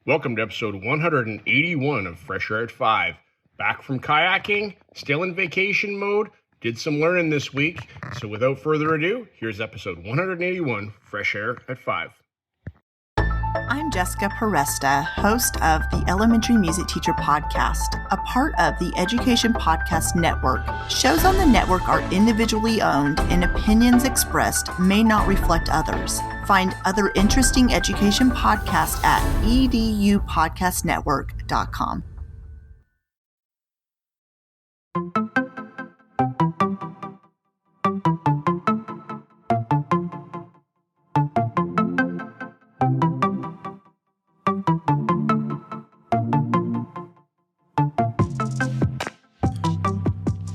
Welcome to episode 181 of Fresh Air at 5. Back from kayaking, still in vacation mode, did some learning this week. So without further ado, here's episode 181, Fresh Air at 5. I'm Jessica Peresta, host of the Elementary Music Teacher Podcast, a part of the Education Podcast Network. Shows on the network are individually owned and opinions expressed may not reflect others. Find other interesting education podcasts at edupodcastnetwork.com.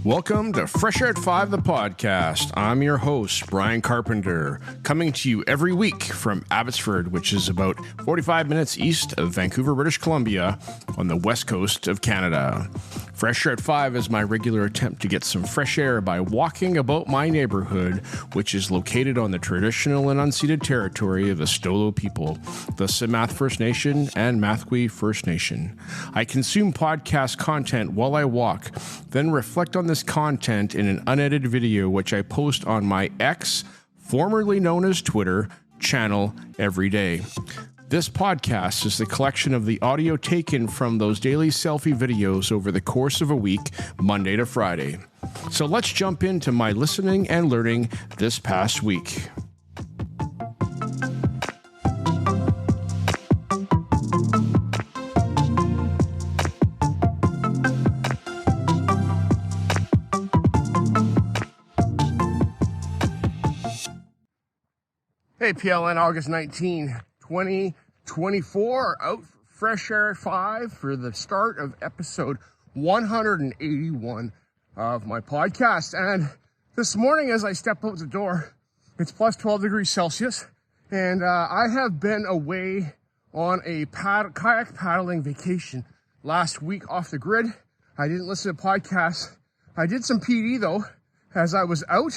Welcome to Fresh Air at 5, the podcast. I'm your host, Brian Carpenter, coming to you every week from Abbotsford, which is about 45 minutes east of Vancouver, British Columbia, on the west coast of Canada. Fresh Air at 5 is my regular attempt to get some fresh air by walking about my neighborhood, which is located on the traditional and unceded territory of the Stolo people, the Simath First Nation and Mathwee First Nation. I consume podcast content while I walk, then reflect on this content in an unedited video, which I post on my X, formerly known as Twitter, channel every day. This podcast is the collection of the audio taken from those daily selfie videos over the course of a week, Monday to Friday. So let's jump into my listening and learning this past week. Hey, PLN, August 19, 2024, out for Fresh Air at 5 for the start of episode 181 of my podcast. And this morning, as I step out the door, it's plus 12 degrees Celsius, and I have been away on a kayak paddling vacation last week off the grid. I didn't listen to podcasts. I did some PD, though, as I was out,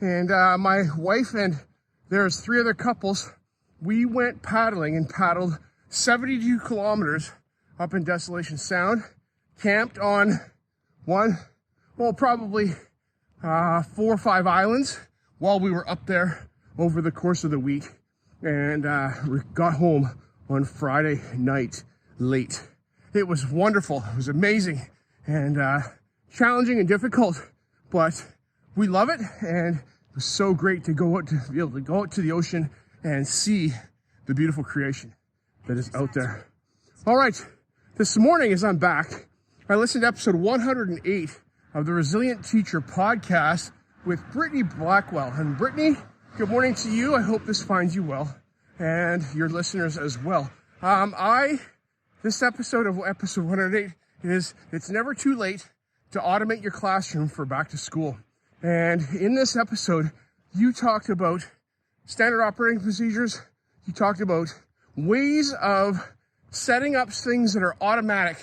and my wife and there's 3 other couples. We went paddling and paddled 72 kilometers up in Desolation Sound, camped on probably 4 or 5 islands while we were up there over the course of the week, and we got home on Friday night late. It was wonderful. It was amazing and challenging and difficult, but we love it, and it was so great to be able to go out to the ocean and see the beautiful creation that is out there. All right, this morning as I'm back, I listened to episode 108 of the Resilient Teacher podcast with Brittany Blackwell. And Brittany, good morning to you. I hope this finds you well and your listeners as well. This episode of episode 108 is it's never too late to automate your classroom for back to school. And in this episode, you talked about standard operating procedures. You talked about ways of setting up things that are automatic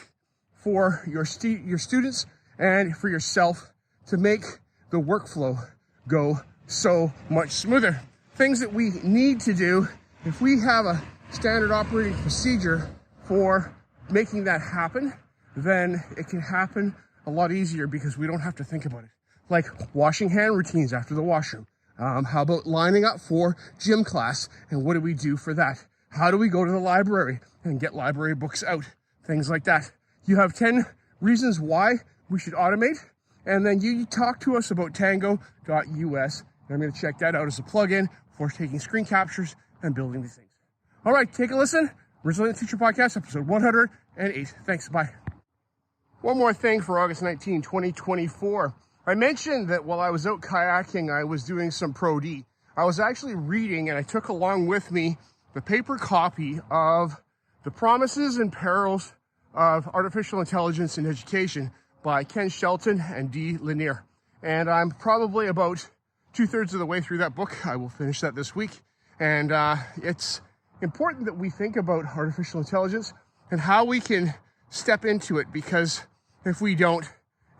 for your students and for yourself to make the workflow go so much smoother. Things that we need to do if we have a standard operating procedure for making that happen, then it can happen a lot easier because we don't have to think about it. Like washing hand routines after the washroom. How about lining up for gym class? And what do we do for that? How do we go to the library and get library books out? Things like that. You have 10 reasons why we should automate. And then you talk to us about tango.us. And I'm going to check that out as a plugin for taking screen captures and building these things. All right, take a listen. Resilient Teacher Podcast, episode 108. Thanks, bye. One more thing for August 19, 2024. I mentioned that while I was out kayaking, I was doing some Pro D. I was actually reading, and I took along with me the paper copy of The Promises and Perils of Artificial Intelligence in Education by Ken Shelton and Dee Lanier. And I'm probably about 2/3 of the way through that book. I will finish that this week. And it's important that we think about artificial intelligence and how we can step into it, because if we don't,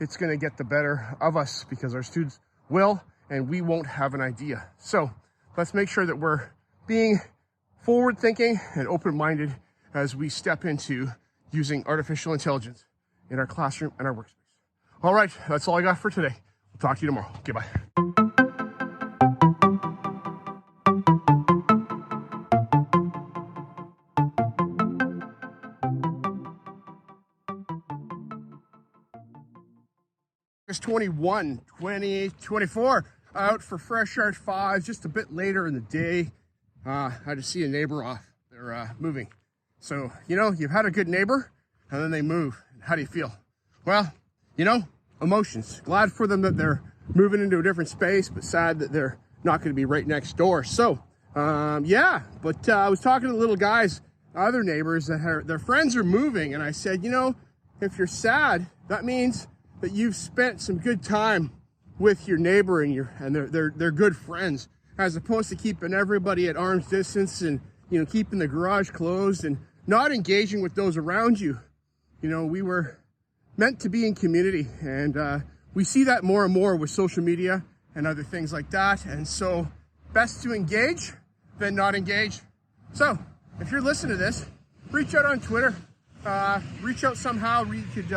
it's going to get the better of us because our students will, and we won't have an idea. So let's make sure that we're being forward-thinking and open-minded as we step into using artificial intelligence in our classroom and our workspace. All right, that's all I got for today. We'll talk to you tomorrow. Okay, bye. August 21, 2024, out for Fresh Art 5, just a bit later in the day. I had to see a neighbor off. They're moving. So, you've had a good neighbor, and then they move. How do you feel? Well, emotions. Glad for them that they're moving into a different space, but sad that they're not going to be right next door. So, I was talking to the little guys, other neighbors, that their friends are moving, and I said, if you're sad, that means that you've spent some good time with your neighbor and they're good friends, as opposed to keeping everybody at arm's distance and keeping the garage closed and not engaging with those around you. We were meant to be in community, and we see that more and more with social media and other things like that. And so, best to engage than not engage. So, if you're listening to this, reach out on Twitter. Reach out somehow. You could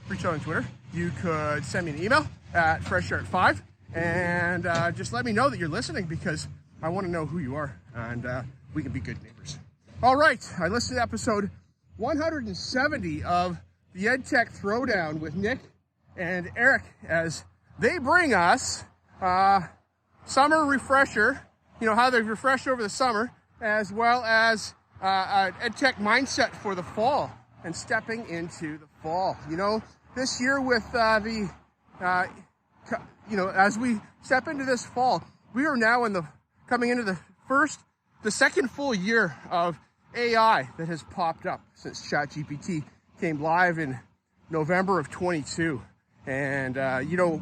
reach out on Twitter. You could send me an email at freshart5 and just let me know that you're listening, because I want to know who you are, and we can be good neighbors. All right, I listened to episode 170 of the EdTech Throwdown with Nick and Eric, as they bring us summer refresher, how they've refreshed over the summer, as well as EdTech mindset for the fall and stepping into the fall. This year with as we step into this fall, we are now coming into the second full year of AI that has popped up since ChatGPT came live in November of 22. And,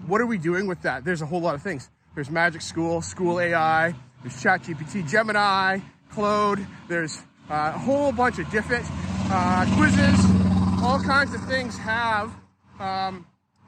what are we doing with that? There's a whole lot of things. There's Magic School, School AI, there's ChatGPT, Gemini, Claude, there's a whole bunch of different quizzes, all kinds of things have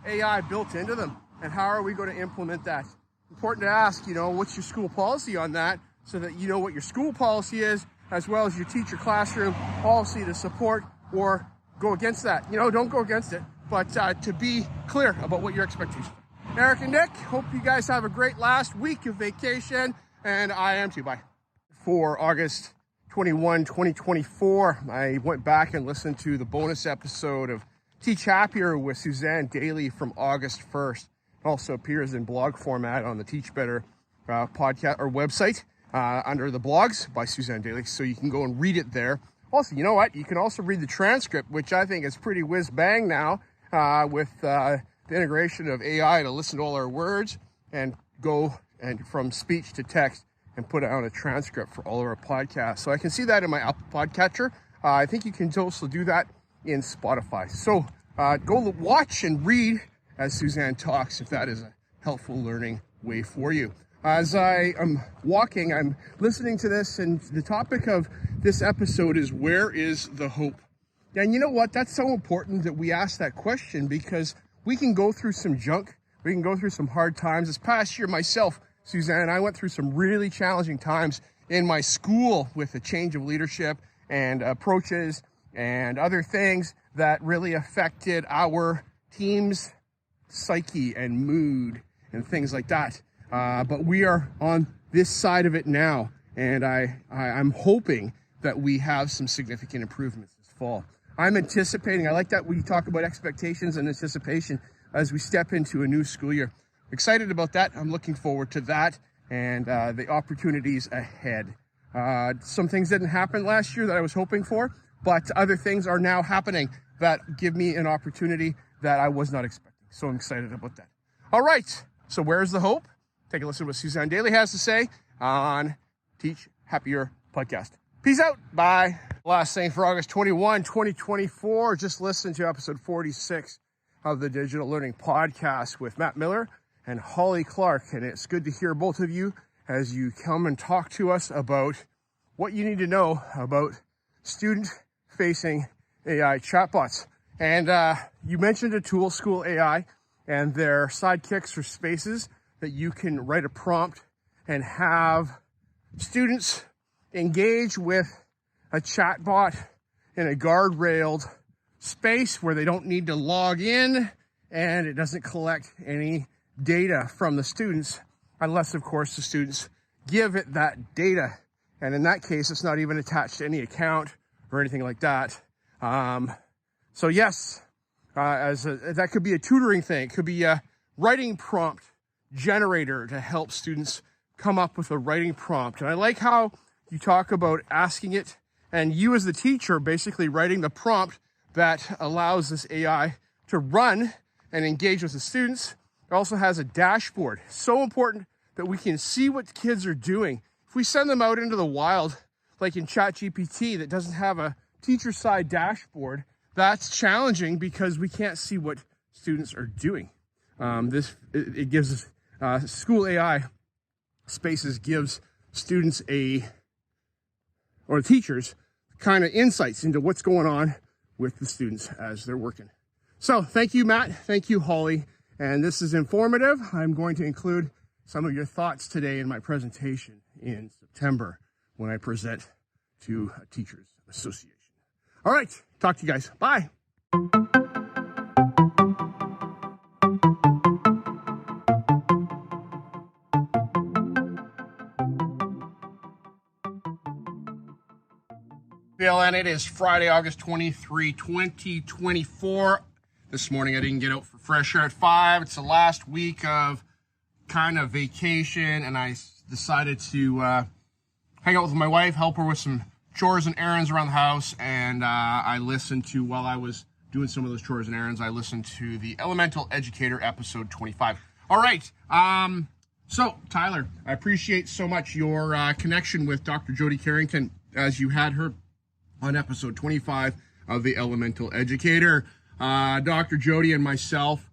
AI built into them. And how are we going to implement that? Important to ask, what's your school policy on that, so that you know what your school policy is, as well as your teacher classroom policy to support or go against that. Don't go against it, but to be clear about what your expectations are. Eric and Nick, hope you guys have a great last week of vacation, and I am too. Bye. For August 21, 2024, I went back and listened to the bonus episode of Teach Happier with Suzanne Daly from August 1st. It also appears in blog format on the Teach Better podcast or website under the blogs by Suzanne Daly, so you can go and read it there. Also, you know what? You can also read the transcript, which I think is pretty whiz-bang now with the integration of AI to listen to all our words and go and from speech to text and put out a transcript for all of our podcasts. So I can see that in my Apple Podcatcher. I think you can also do that in Spotify. So go watch and read as Suzanne talks, if that is a helpful learning way for you. As I am walking, I'm listening to this, and the topic of this episode is, where is the hope? And you know what? That's so important that we ask that question, because we can go through some junk. We can go through some hard times. This past year myself, Suzanne, I went through some really challenging times in my school with a change of leadership and approaches and other things that really affected our team's psyche and mood and things like that. But we are on this side of it now, and I'm hoping that we have some significant improvements this fall. I'm anticipating, I like that we talk about expectations and anticipation as we step into a new school year. Excited about that. I'm looking forward to that and the opportunities ahead. Some things didn't happen last year that I was hoping for, but other things are now happening that give me an opportunity that I was not expecting. So I'm excited about that. All right, so where's the hope? Take a listen to what Suzanne Daly has to say on Teach Happier podcast. Peace out. Bye. Last thing for August 21, 2024, just listen to episode 46 of the Digital Learning Podcast with Matt Miller and Holly Clark. And it's good to hear both of you as you come and talk to us about what you need to know about student-facing AI chatbots. And you mentioned a tool, School AI, and their sidekicks or spaces that you can write a prompt and have students engage with a chatbot in a guardrailed space where they don't need to log in, and it doesn't collect any data from the students unless, of course, the students give it that data. And in that case, it's not even attached to any account or anything like that. So yes, that could be a tutoring thing. It could be a writing prompt generator to help students come up with a writing prompt. And I like how you talk about asking it and you as the teacher basically writing the prompt that allows this AI to run and engage with the students. It also has a dashboard. So important that we can see what kids are doing. If we send them out into the wild, like in ChatGPT, that doesn't have a teacher side dashboard, that's challenging because we can't see what students are doing. It gives School AI Spaces gives students or teachers kind of insights into what's going on with the students as they're working. So thank you, Matt. Thank you, Holly. And this is informative. I'm going to include some of your thoughts today in my presentation in September when I present to a teachers association. All right, talk to you guys. Bye. And it is Friday, August 23, 2024. This morning I didn't get out for fresh air at 5. It's the last week of kind of vacation, and I decided to hang out with my wife, help her with some chores and errands around the house. And I listened to, while I was doing some of those chores and errands, I listened to the Elemental Educator episode 25. All right. So Tyler, I appreciate so much your connection with Dr. Jody Carrington as you had her on episode 25 of the Elemental Educator. Dr. Jody and myself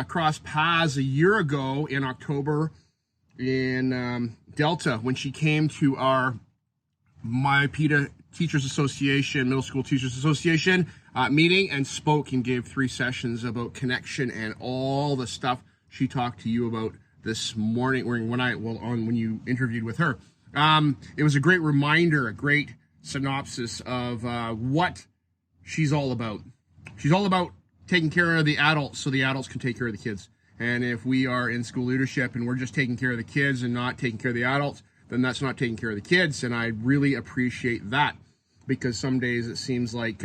crossed paths a year ago in October in Delta when she came to our MyPETA Teachers Association, Middle School Teachers Association meeting, and spoke and gave 3 sessions about connection and all the stuff she talked to you about this morning when you interviewed with her. It was a great reminder, a great synopsis of what she's all about. She's all about taking care of the adults so the adults can take care of the kids. And if we are in school leadership and we're just taking care of the kids and not taking care of the adults, then that's not taking care of the kids. And I really appreciate that, because some days it seems like,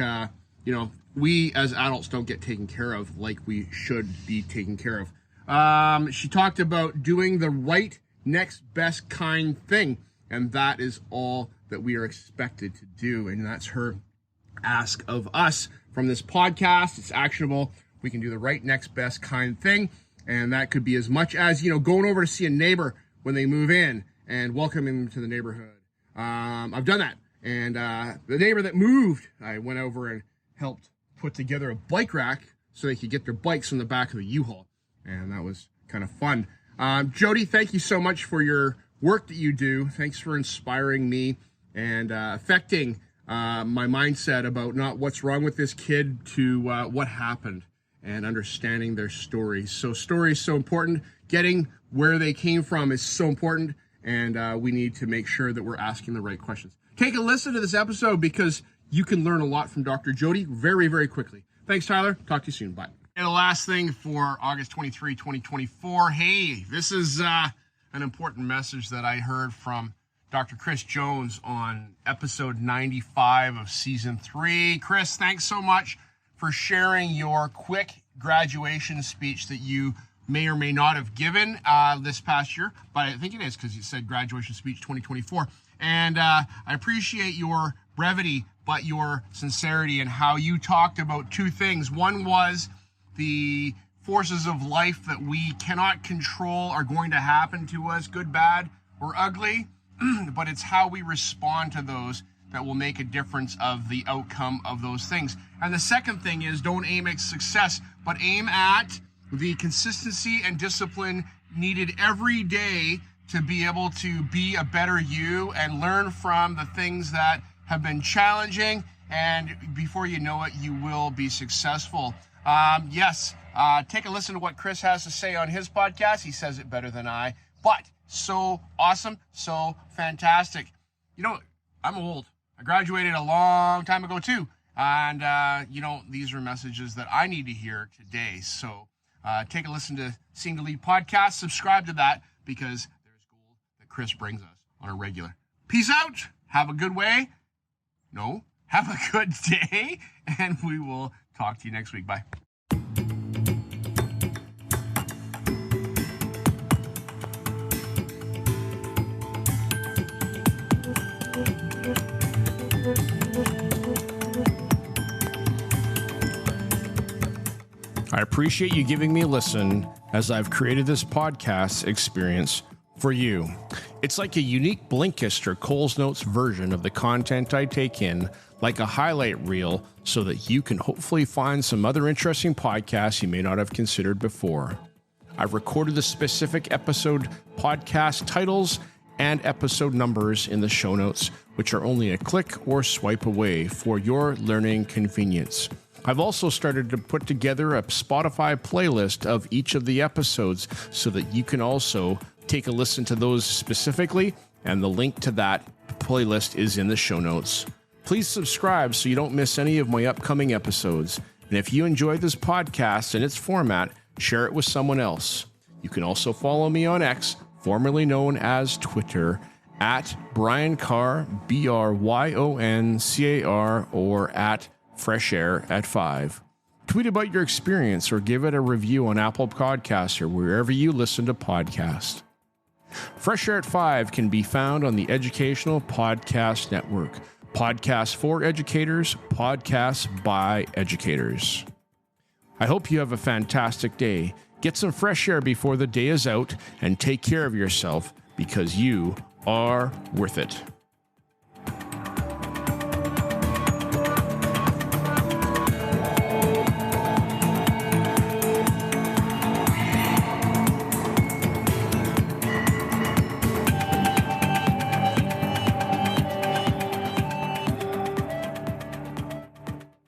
we as adults don't get taken care of like we should be taken care of. She talked about doing the right next best kind thing. And that is all that we are expected to do. And that's her ask of us from this podcast. It's actionable. We can do the right next best kind thing. And that could be as much as, going over to see a neighbor when they move in and welcoming them to the neighborhood. I've done that. And the neighbor that moved, I went over and helped put together a bike rack so they could get their bikes in the back of the U-Haul. And that was kind of fun. Jody, thank you so much for your work that you do. Thanks for inspiring me and affecting my mindset about not what's wrong with this kid to what happened and understanding their stories. So story is so important. Getting where they came from is so important, and we need to make sure that we're asking the right questions. Take a listen to this episode because you can learn a lot from Dr. Jody very, very quickly. Thanks, Tyler. Talk to you soon. Bye. And the last thing for August 23, 2024. Hey, this is an important message that I heard from Dr. Chris Jones on episode 95 of season 3. Chris, thanks so much for sharing your quick graduation speech that you may or may not have given this past year, but I think it is because you said graduation speech 2024. And I appreciate your brevity, but your sincerity and how you talked about 2 things. One was the forces of life that we cannot control are going to happen to us, good, bad, or ugly, but it's how we respond to those that will make a difference of the outcome of those things. And the second thing is, don't aim at success, but aim at the consistency and discipline needed every day to be able to be a better you and learn from the things that have been challenging, and before you know it, you will be successful. Take a listen to what Chris has to say on his podcast. He says it better than I, but so awesome, so fantastic. I'm old. I graduated a long time ago too, And, these are messages that I need to hear today. So take a listen to Sing to Lead podcast. Subscribe to that because there's gold that Chris brings us on a regular. Peace out. Have a good way. No, have a good day. And we will talk to you next week. Bye. I appreciate you giving me a listen as I've created this podcast experience for you. It's like a unique Blinkist or Coles Notes version of the content I take in, like a highlight reel, so that you can hopefully find some other interesting podcasts you may not have considered before. I've recorded the specific episode podcast titles and episode numbers in the show notes, which are only a click or swipe away for your learning convenience. I've also started to put together a Spotify playlist of each of the episodes so that you can also take a listen to those specifically, and the link to that playlist is in the show notes. Please subscribe so you don't miss any of my upcoming episodes. And if you enjoyed this podcast and its format, share it with someone else. You can also follow me on X, formerly known as Twitter, at Brian Carr, BRYONCAR, or at Fresh Air at 5. Tweet about your experience or give it a review on Apple Podcasts or wherever you listen to podcasts. Fresh Air at 5 can be found on the Educational Podcast Network. Podcasts for educators, podcasts by educators. I hope you have a fantastic day. Get some fresh air before the day is out and take care of yourself because you are worth it.